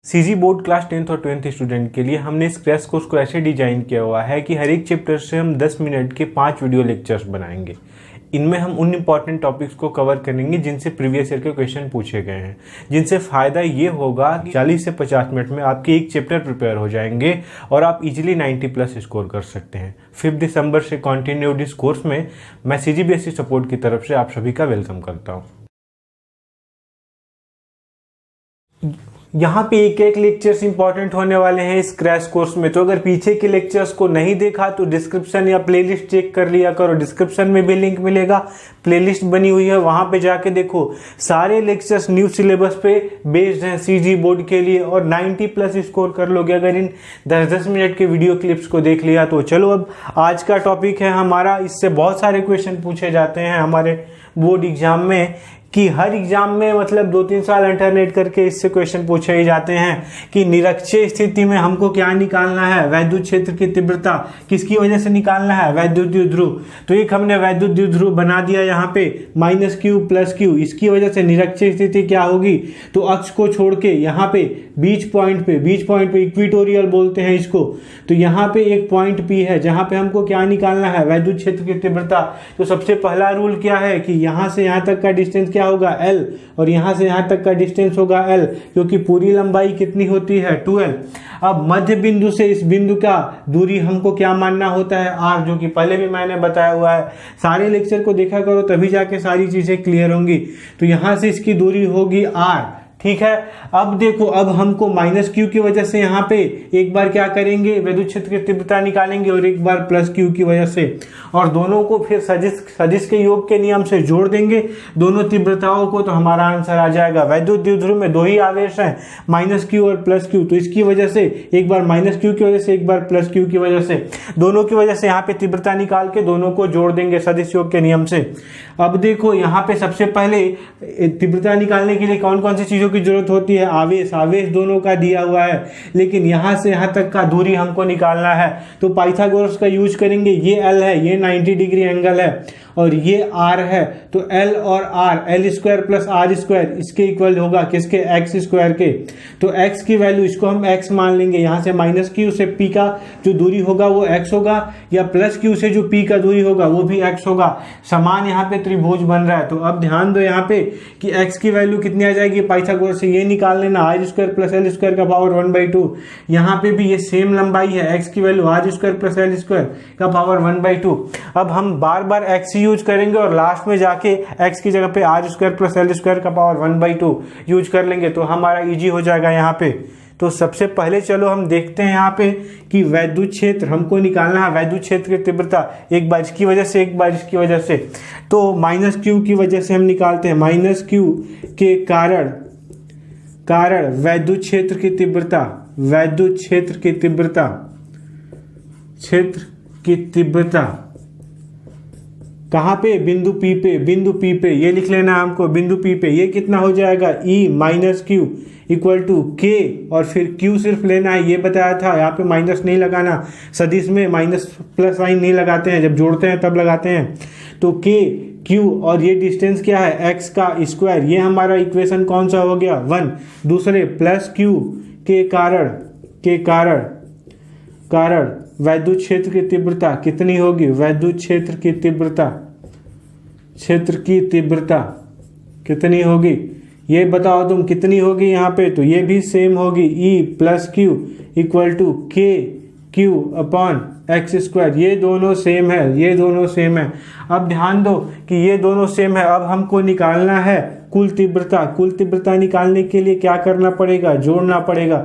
CG board class 10th और 12th student के लिए हमने इस क्रैश कोर्स को ऐसे डिजाइन किया हुआ है कि हर एक चैप्टर से हम 10 मिनट के 5 वीडियो लेक्चर्स बनाएंगे। इनमें हम उन इंपॉर्टेंट टॉपिक्स को कवर करेंगे जिनसे प्रीवियस ईयर के क्वेश्चन पूछे गए हैं, जिनसे फ़ायदा ये होगा कि 40 से 50 मिनट में आपके एक चैप्टर प्रिपेयर हो जाएंगे और आप इजीली 90+ स्कोर कर सकते हैं। 5 दिसंबर से कंटिन्यूड इस कोर्स में मैं सीजीबीएसई सपोर्ट की तरफ से आप सभी का वेलकम करता हूँ। यहाँ पे एक एक लेक्चर्स इंपॉर्टेंट होने वाले हैं इस क्रैश कोर्स में, तो अगर पीछे के लेक्चर्स को नहीं देखा तो डिस्क्रिप्शन या प्लेलिस्ट चेक कर लिया करो। डिस्क्रिप्शन में भी लिंक मिलेगा, प्लेलिस्ट बनी हुई है, वहाँ पे जाके देखो। सारे लेक्चर्स न्यू सिलेबस पे बेस्ड हैं सीजी बोर्ड के लिए और 90+ स्कोर कर लोगे अगर इन 10-10 मिनट के वीडियो क्लिप्स को देख लिया तो। चलो अब आज का टॉपिक है हमारा, इससे बहुत सारे क्वेश्चन पूछे जाते हैं हमारे बोर्ड एग्जाम में कि हर एग्जाम में मतलब 2-3 साल अल्टरनेट करके इससे क्वेश्चन पूछे ही जाते हैं कि निरक्षीय स्थिति में हमको क्या निकालना है, वैद्युत क्षेत्र की तीव्रता किसकी वजह से निकालना है, वैद्युत द्विध्रुव। तो एक हमने वैद्युत द्विध्रुव बना दिया यहाँ पे -q + q, इसकी वजह से निरक्षीय स्थिति क्या होगी, तो अक्ष को छोड़ के यहाँ पे बीच पॉइंट पे इक्वेटोरियल बोलते हैं इसको, तो यहाँ पे एक पॉइंट P है जहाँ पे हमको क्या निकालना है, वैद्युत क्षेत्र की तीव्रता। तो सबसे पहला रूल क्या है कि यहाँ से यहाँ तक का डिस्टेंस क्या होगा L और यहाँ से यहाँ तक का डिस्टेंस होगा L, क्योंकि पूरी लंबाई कितनी होती है 2L। अब मध्य बिंदु से इस बिंदु का दूरी हमको क्या मानना होता है R, जो कि पहले भी मैंने बताया हुआ है। सारे लेक्चर को देखा करो तभी जाके सारी चीजें क्लियर होंगी। तो यहाँ से इसकी दूरी होगी R, ठीक है। अब देखो, अब हमको -q की वजह से यहाँ पे एक बार क्या करेंगे, वैद्युत क्षेत्र की तीव्रता निकालेंगे और एक बार +q की वजह से, और दोनों को फिर सदिश के योग के नियम से जोड़ देंगे दोनों तीव्रताओं को, तो हमारा आंसर आ जाएगा। वैद्युत द्विध्रुव में दो ही आवेश हैं, -q और +q, तो इसकी वजह से एक बार -q की वजह से एक बार +q की वजह से, दोनों की वजह से यहाँ पे तीव्रता निकाल के दोनों को जोड़ देंगे सदिश योग के नियम से। अब देखो यहाँ पे सबसे पहले तीव्रता निकालने के लिए कौन कौन सी चीजों की जरूरत होती है, आवेश दोनों का दिया हुआ है, लेकिन यहाँ से यहाँ तक का दूरी हमको निकालना है तो पाइथागोरस का यूज करेंगे। ये L है, ये 90 डिग्री एंगल है और ये R है, तो L और R, L² + R², इसके इक्वल होगा किसके, x² के। तो x की वैल्यू इसको हम x मान लेंगे, यहाँ से -q से p का जो दूरी होगा वो x होगा, या +q से जो p का दूरी होगा वो भी x होगा। समान यहाँ पे त्रिभुज बन रहा है। तो अब ध्यान दो यहाँ पे कि x की वैल्यू कितनी आ जाएगी, पाइथागोरस से ये निकाल लेना, r² + l² का पावर 1/2। यहाँ पे भी ये सेम लंबाई है, x की वैल्यू r² + l² का पावर 1/2। अब हम बार बार x यूज करेंगे और लास्ट में जाके x की जगह पे r² + l² का पावर 1/2 यूज कर लेंगे, तो हमारा इजी हो जाएगा यहाँ पे। तो सबसे पहले चलो हम देखते हैं यहाँ पे कि वैद्युत क्षेत्र हमको निकालना है, वैद्युत क्षेत्र की तीव्रता एक बार इसकी वजह से एक बार इसकी वजह से। तो -q की वजह से हम निकालते हैं, -q के कारण वैद्युत क्षेत्र की तीव्रता, वैद्युत क्षेत्र की तीव्रता कहाँ पे, बिंदु P पे, ये लिख लेना हमको, बिंदु P पे ये कितना हो जाएगा, E - q = k, और फिर q सिर्फ लेना है, ये बताया था। यहाँ पे माइनस नहीं लगाना, सदिश में + साइन नहीं लगाते हैं, जब जोड़ते हैं तब लगाते हैं। तो k, q और ये डिस्टेंस क्या है, x का स्क्वायर, ये हमारा इक्वेशन कौन सा हो गया, 1। दूसरे +q के कारण वैद्युत क्षेत्र की तीव्रता कितनी होगी, वैद्युत क्षेत्र की तीव्रता कितनी होगी, ये बताओ तुम कितनी होगी यहाँ पे। तो ये भी सेम होगी, E + q = kq/x²। ये दोनों सेम है। अब ध्यान दो कि ये दोनों सेम है। अब हमको निकालना है कुल तीव्रता निकालने के लिए क्या करना पड़ेगा, जोड़ना पड़ेगा।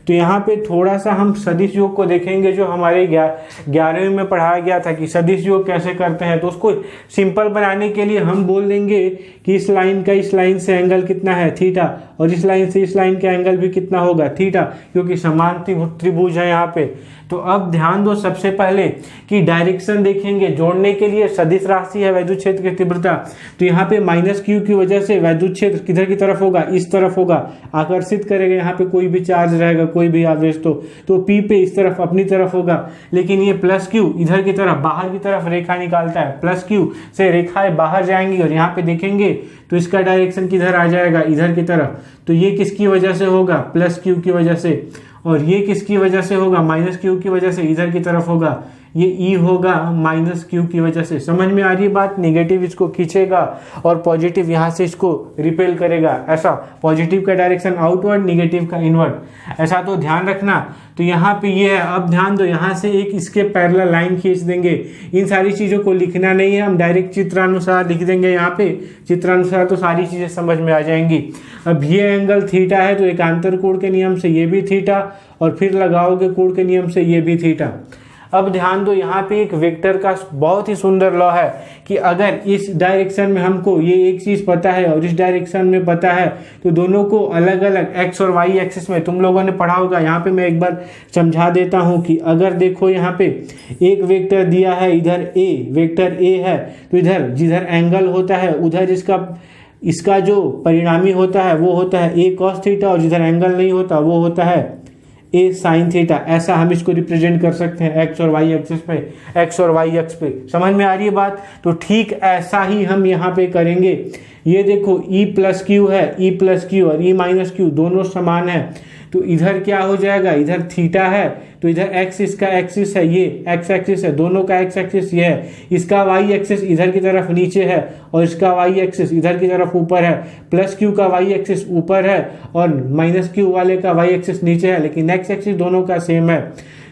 तो यहाँ पे थोड़ा सा हम सदिश योग को देखेंगे, जो हमारे 11वीं में पढ़ाया गया था कि सदिश योग कैसे करते हैं। तो उसको सिंपल बनाने के लिए हम बोल देंगे कि इस लाइन का इस लाइन से एंगल कितना है, थीटा, और इस लाइन से इस लाइन का एंगल भी कितना होगा, थीटा, क्योंकि समान त्रिभुज है यहाँ पे। तो अब ध्यान दो, सबसे पहले कि डायरेक्शन देखेंगे। जोड़ने के लिए सदिश राशि है वैद्युत क्षेत्र की तीव्रता, तो यहाँ पे माइनस क्यू की वजह से वैद्युत क्षेत्र किधर की तरफ होगा, इस तरफ होगा, आकर्षित करेगा। यहाँ पे कोई भी चार्ज रहेगा, कोई भी आवेश तो पी पे इस तरफ अपनी तरफ होगा। लेकिन ये प्लस क्यू इधर की तरफ बाहर की तरफ रेखा निकालता है, प्लस क्यू से रेखाएं बाहर जाएंगी और यहाँ पे देखेंगे तो इसका डायरेक्शन किधर आ जाएगा, इधर की तरफ। तो ये किसकी वजह से होगा, प्लस क्यू की वजह से। और ये किसकी वजह से होगा, माइनस क्यू की वजह से, इधर की तरफ होगा। ये ई होगा माइनस क्यू की वजह से। समझ में आ रही बात। निगेटिव इसको खींचेगा और पॉजिटिव यहाँ से इसको रिपेल करेगा। ऐसा पॉजिटिव का डायरेक्शन आउटवर्ड, निगेटिव का इनवर्ड, ऐसा तो ध्यान रखना। तो यहाँ पे ये है। अब ध्यान दो, यहाँ से एक इसके पैरेलल लाइन खींच देंगे। इन सारी चीज़ों को लिखना नहीं है, हम डायरेक्ट चित्रानुसार लिख देंगे। यहाँ पे चित्रानुसार तो सारी चीज़ें समझ में आ जाएंगी। अब ये एंगल थीटा है तो एकांतर कोण के नियम से ये भी थीटा, और फिर लगाओगे कोण के नियम से ये भी थीटा। अब ध्यान दो, यहाँ पे एक वेक्टर का बहुत ही सुंदर लॉ है कि अगर इस डायरेक्शन में हमको ये एक चीज पता है और इस डायरेक्शन में पता है, तो दोनों को अलग अलग एक्स और वाई एक्सिस में तुम लोगों ने पढ़ा होगा। यहाँ पे मैं एक बार समझा देता हूँ कि अगर देखो यहाँ पे एक वेक्टर दिया है, इधर ए वेक्टर ए है, तो इधर जिधर एंगल होता है उधर इसका जो परिणामी होता है वो होता है ए कॉस थीटा, और जिधर एंगल नहीं होता वो होता है ए साइन थीटा। ऐसा हम इसको रिप्रेजेंट कर सकते हैं एक्स और वाई एक्सिस पे, एक्स और वाई एक्स पे। समझ में आ रही है बात। तो ठीक ऐसा ही हम यहाँ पे करेंगे। ये देखो ई प्लस क्यू है, ई प्लस क्यू और ई माइनस क्यू दोनों समान है। तो इधर क्या हो जाएगा, इधर थीटा है तो इधर एक्स इसका एक्सिस है, ये एक्स एक्सिस है, दोनों का एक्स एक्सिस ये है। इसका वाई एक्सिस इधर की तरफ नीचे है और इसका वाई एक्सिस इधर की तरफ ऊपर है। प्लस क्यू का वाई एक्सिस ऊपर है और माइनस क्यू वाले का वाई एक्सिस नीचे है, लेकिन एक्स एक्सिस दोनों का सेम है।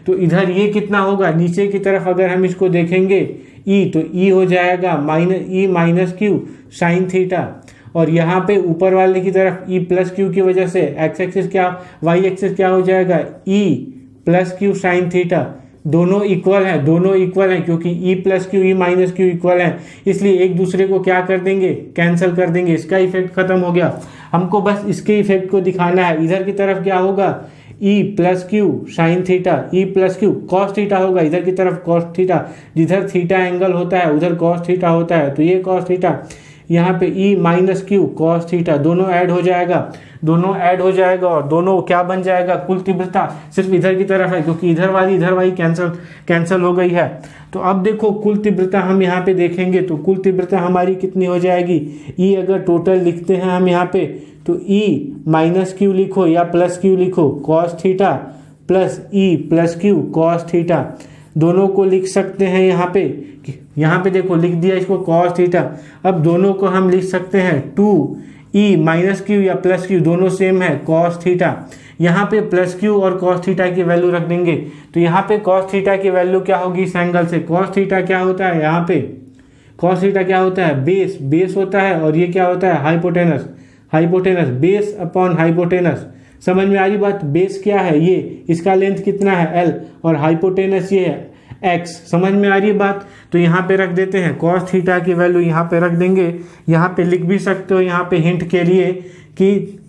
तो इधर ये कितना होगा, नीचे की तरफ अगर हम इसको देखेंगे ई, तो ई हो जाएगा E minus Q sine theta, और यहाँ पे ऊपर वाले की तरफ ई प्लस क्यू की वजह से एक्स एक्सिस क्या, वाई एक्सिस क्या हो जाएगा, E plus Q sine theta. दोनों इक्वल हैं, दोनों इक्वल हैं क्योंकि E plus Q E minus Q equal हैं, इसलिए एक दूसरे को क्या कर देंगे, कैंसिल कर देंगे। इसका इफेक्ट खत्म हो गया। हमको बस इसके इफेक्ट को दिखाना है। इधर की तरफ क्या होगा, E plus Q sine theta, E plus Q cos theta होगा, इधर की तरफ कॉस थीटा, जिधर थीटा एंगल होता है उधर कॉस थीटा होता है, तो ये कॉस थीटा। यहाँ पे E minus Q cos theta, दोनों ऐड हो जाएगा, दोनों ऐड हो जाएगा और दोनों क्या बन जाएगा, कुल तीव्रता सिर्फ इधर की तरफ है क्योंकि इधर वाली कैंसिल हो गई है। तो अब देखो कुल तीव्रता हम यहाँ पे देखेंगे तो कुल तीव्रता हमारी कितनी हो जाएगी। ई अगर टोटल लिखते हैं हम यहाँ पे, तो ई माइनस क्यू लिखो या प्लस क्यू लिखो, cos theta plus E plus Q cos theta, दोनों को लिख सकते हैं यहाँ पे देखो लिख दिया इसको कॉस थीटा। अब दोनों को हम लिख सकते हैं 2 माइनस क्यू या प्लस क्यू, दोनों सेम है, कॉस थीटा। यहाँ पे प्लस क्यू और कॉस थीटा की वैल्यू रख देंगे। तो यहाँ पे कॉस थीटा की वैल्यू क्या होगी इस एंगल से, कॉस थीटा क्या होता है, यहाँ पे कॉस थीटा क्या होता है, बेस होता है, और ये क्या होता है, हाइपोटेनस, बेस अपॉन हाइपोटेनस। समझ में आ रही बात। बेस क्या है, ये इसका लेंथ कितना है l, और हाइपोटेनस ये है x। समझ में आ रही है बात। तो यहाँ पे रख देते हैं कॉस थीटा की वैल्यू यहाँ पे रख देंगे। यहाँ पे लिख भी सकते हो यहाँ पे हिंट के लिए कि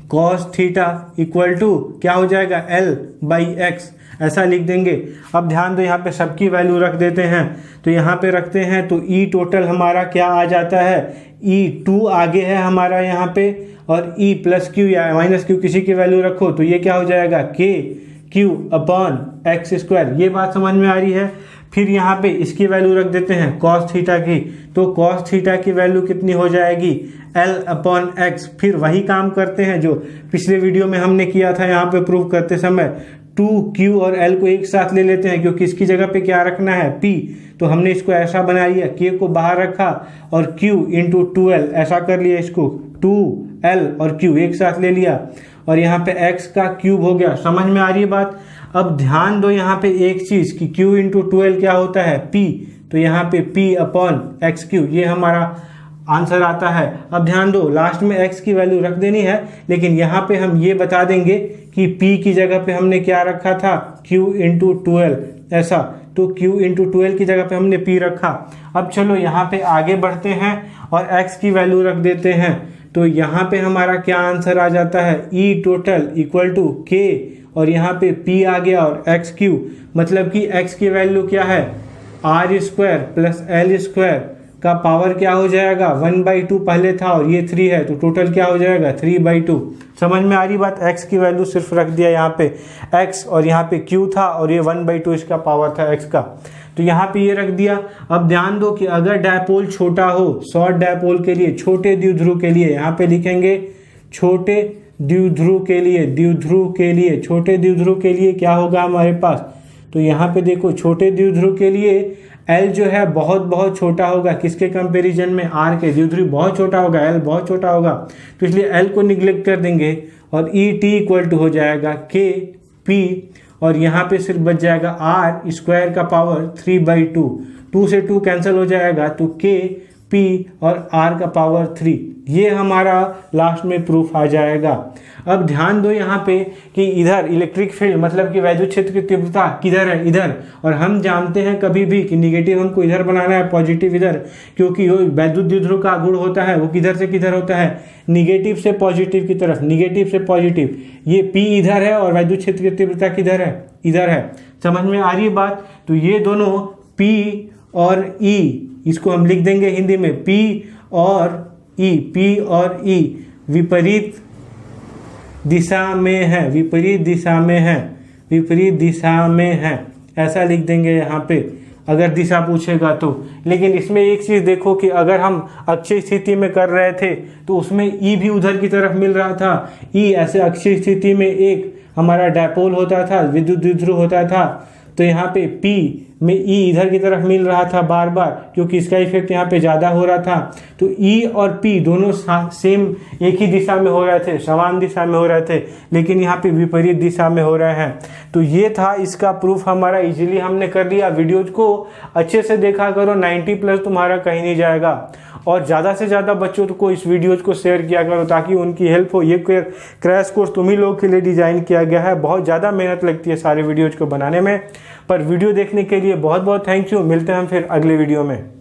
कॉस थीटा इक्वल टू क्या हो जाएगा, l/x, ऐसा लिख देंगे। अब ध्यान दो यहाँ पे सबकी वैल्यू रख देते हैं। तो यहाँ पे रखते हैं तो ई टोटल हमारा क्या आ जाता है, E2 आगे है हमारा यहाँ पे, और ई प्लस क्यू या माइनस क्यू किसी की वैल्यू रखो तो ये क्या हो जाएगा, KQ अपॉन एक्स स्क्वायर। ये बात समझ में आ रही है। फिर यहाँ पे इसकी वैल्यू रख देते हैं कॉस थीटा की, तो कॉस थीटा की वैल्यू कितनी हो जाएगी, L/x। फिर वही काम करते हैं जो पिछले वीडियो में हमने किया था, यहाँ पे प्रूव करते समय 2Q और L को एक साथ ले लेते हैं क्योंकि इसकी जगह पे क्या रखना है, P। तो हमने इसको ऐसा बना लिया, K को बाहर रखा और Q इंटू 2L ऐसा कर लिया, इसको 2L और Q एक साथ ले लिया, और यहाँ पे x का क्यूब हो गया। समझ में आ रही है बात। अब ध्यान दो यहाँ पे एक चीज कि Q इंटू 2L क्या होता है, P। तो यहाँ पे P अपॉन एक्स क्यूब, ये हमारा आंसर आता है। अब ध्यान दो लास्ट में x की वैल्यू रख देनी है, लेकिन यहाँ पे हम ये बता देंगे कि P की जगह पे हमने क्या रखा था, Q इंटू 2L ऐसा। तो Q इंटू 2L की जगह पे हमने P रखा। अब चलो यहाँ पे आगे बढ़ते हैं और x की वैल्यू रख देते हैं। तो यहाँ पे हमारा क्या आंसर आ जाता है, ई टोटल इक्वल टू के और यहाँ पे पी आ गया और एक्स क्यू, मतलब कि एक्स की वैल्यू क्या है, R square plus L square का पावर क्या हो जाएगा, 1/2 पहले था और ये 3 है, तो टोटल क्या हो जाएगा 3/2। समझ में आ रही बात। x की वैल्यू सिर्फ रख दिया यहाँ पे x और यहाँ पे q था और ये 1/2 इसका पावर था x का, तो यहाँ पे ये रख दिया। अब ध्यान दो कि अगर डायपोल छोटा हो, शॉर्ट डायपोल के लिए, छोटे द्विध्रुव के लिए, यहाँ पे लिखेंगे छोटे द्विध्रुव के लिए, द्विध्रुव के लिए, छोटे द्विध्रुव के लिए क्या होगा हमारे पास, तो यहाँ पे देखो छोटे द्विध्रुव के लिए L जो है बहुत बहुत छोटा होगा, किसके कंपैरिजन में, R के। द्विध्रुव बहुत छोटा होगा, L बहुत छोटा होगा, तो इसलिए L को निग्लेक्ट कर देंगे और ई टी इक्वल टू हो जाएगा के पी और यहाँ पे सिर्फ बच जाएगा R स्क्वायर का पावर 3/2, 2 से 2 कैंसिल हो जाएगा, तो के पी और R का पावर 3, ये हमारा लास्ट में प्रूफ आ जाएगा। अब ध्यान दो यहाँ पे कि इधर इलेक्ट्रिक फील्ड मतलब कि वैद्युत क्षेत्र की तीव्रता किधर है, इधर, और हम जानते हैं कभी भी कि निगेटिव हमको इधर बनाना है, पॉजिटिव इधर, क्योंकि वो वैद्युत द्विध्रुव का गुण होता है वो किधर से किधर होता है, निगेटिव से पॉजिटिव की तरफ, निगेटिव से पॉजिटिव। ये P इधर है और वैद्युत क्षेत्र की तीव्रता किधर है, इधर है। समझ में आ रही है बात। तो ये दोनों P और E, इसको हम लिख देंगे हिंदी में P और E, P और E विपरीत दिशा में है, विपरीत दिशा में है, विपरीत दिशा में है, ऐसा लिख देंगे यहाँ पे अगर दिशा पूछेगा तो। लेकिन इसमें एक चीज़ देखो कि अगर हम अक्षीय स्थिति में कर रहे थे तो उसमें ई भी उधर की तरफ मिल रहा था। ई ऐसे अक्षीय स्थिति में एक हमारा डायपोल होता था, विद्युत द्विध्रुव होता था, तो यहाँ पे P में E इधर की तरफ मिल रहा था बार बार, क्योंकि इसका इफेक्ट यहाँ पे ज़्यादा हो रहा था। तो E और P दोनों सेम एक ही दिशा में हो रहे थे, समान दिशा में हो रहे थे, लेकिन यहाँ पे विपरीत दिशा में हो रहे हैं। तो ये था इसका प्रूफ हमारा, इजीली हमने कर लिया। वीडियोज को अच्छे से देखा करो, 90+ तुम्हारा कहीं नहीं जाएगा, और ज़्यादा से ज़्यादा बच्चों को इस वीडियोज को शेयर किया करो ताकि उनकी हेल्प हो। ये क्रैश कोर्स तुम्ही लोग के लिए डिज़ाइन किया गया है, बहुत ज़्यादा मेहनत लगती है सारे वीडियोज को बनाने में, पर वीडियो देखने के लिए बहुत बहुत थैंक यू। मिलते हैं हम फिर अगले वीडियो में।